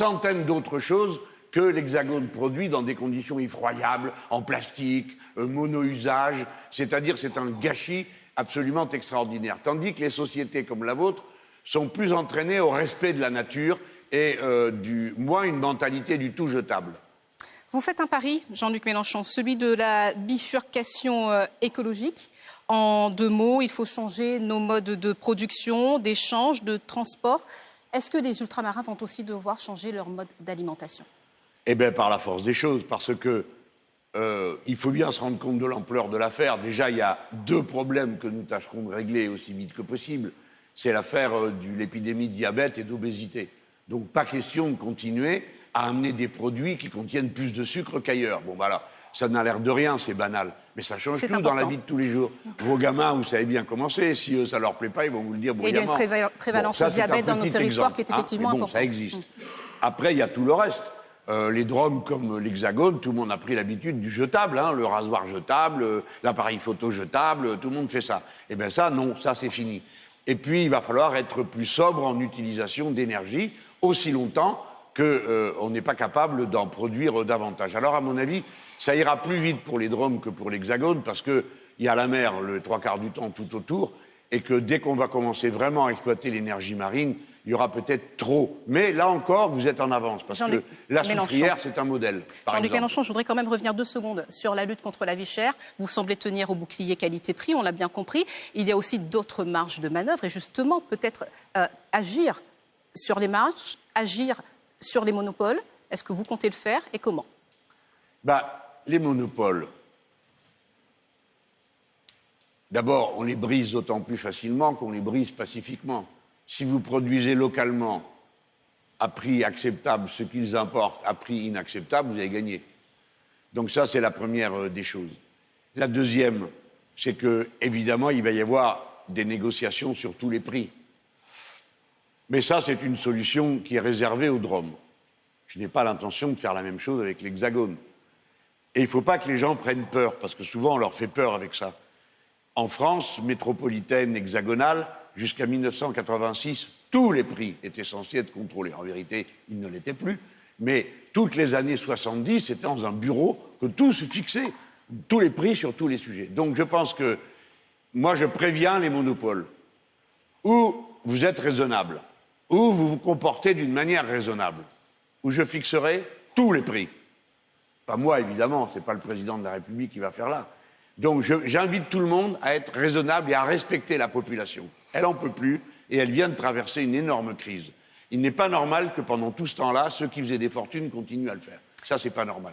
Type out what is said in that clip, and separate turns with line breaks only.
centaines d'autres choses que l'Hexagone produit dans des conditions effroyables, en plastique, mono-usage, c'est-à-dire c'est un gâchis absolument extraordinaire. Tandis que les sociétés comme la vôtre sont plus entraînées au respect de la nature et moins une mentalité du tout jetable.
Vous faites un pari, Jean-Luc Mélenchon, celui de la bifurcation écologique. En 2 mots, il faut changer nos modes de production, d'échange, de transport. Est-ce que les ultramarins vont aussi devoir changer leur mode d'alimentation?
Eh bien, par la force des choses, parce que il faut bien se rendre compte de l'ampleur de l'affaire. Déjà, il y a 2 problèmes que nous tâcherons de régler aussi vite que possible. C'est l'affaire de l'épidémie de diabète et d'obésité. Donc, pas question de continuer à amener des produits qui contiennent plus de sucre qu'ailleurs. Bon, voilà, ça n'a l'air de rien, c'est banal. Mais ça change tout dans la vie de tous les jours. Vos gamins, vous savez bien comment c'est. Si eux, ça leur plaît pas, ils vont vous le dire bruyamment.
Il y a une prévalence au diabète dans nos territoires qui est effectivement importante.
Ça existe. Après, il y a tout le reste. Les drones comme l'Hexagone, tout le monde a pris l'habitude du jetable, hein, le rasoir jetable, l'appareil photo jetable, tout le monde fait ça. Eh bien ça, non, ça c'est fini. Et puis, il va falloir être plus sobre en utilisation d'énergie, aussi longtemps qu'on n'est pas capable d'en produire davantage. Alors, à mon avis, ça ira plus vite pour les drones que pour l'Hexagone, parce qu'il y a la mer le 3/4 du temps tout autour, et que dès qu'on va commencer vraiment à exploiter l'énergie marine, il y aura peut-être trop. Mais là encore, vous êtes en avance, parce que la soufrière, c'est un modèle.
Jean-Luc Mélenchon, je voudrais quand même revenir 2 secondes sur la lutte contre la vie chère. Vous semblez tenir au bouclier qualité-prix, on l'a bien compris. Il y a aussi d'autres marges de manœuvre, et justement, peut-être agir sur les marges, agir sur les monopoles. Est-ce que vous comptez le faire, et comment?
Les monopoles, d'abord, on les brise d'autant plus facilement qu'on les brise pacifiquement. Si vous produisez localement à prix acceptable ce qu'ils importent à prix inacceptable, vous avez gagné. Donc ça, c'est la première des choses. La deuxième, c'est que, évidemment, il va y avoir des négociations sur tous les prix. Mais ça, c'est une solution qui est réservée aux DROM. Je n'ai pas l'intention de faire la même chose avec l'Hexagone. Et il ne faut pas que les gens prennent peur, parce que souvent, on leur fait peur avec ça. En France métropolitaine hexagonale, jusqu'à 1986, tous les prix étaient censés être contrôlés. En vérité, ils ne l'étaient plus. Mais toutes les années 70, c'était dans un bureau que tout se fixait, tous les prix sur tous les sujets. Donc je pense que, moi je préviens les monopoles. Ou vous êtes raisonnable, ou vous vous comportez d'une manière raisonnable, ou je fixerai tous les prix. Pas moi, évidemment, c'est pas le président de la République qui va faire là. Donc j'invite tout le monde à être raisonnable et à respecter la population. Elle n'en peut plus et elle vient de traverser une énorme crise. Il n'est pas normal que pendant tout ce temps-là, ceux qui faisaient des fortunes continuent à le faire. Ça, c'est pas normal.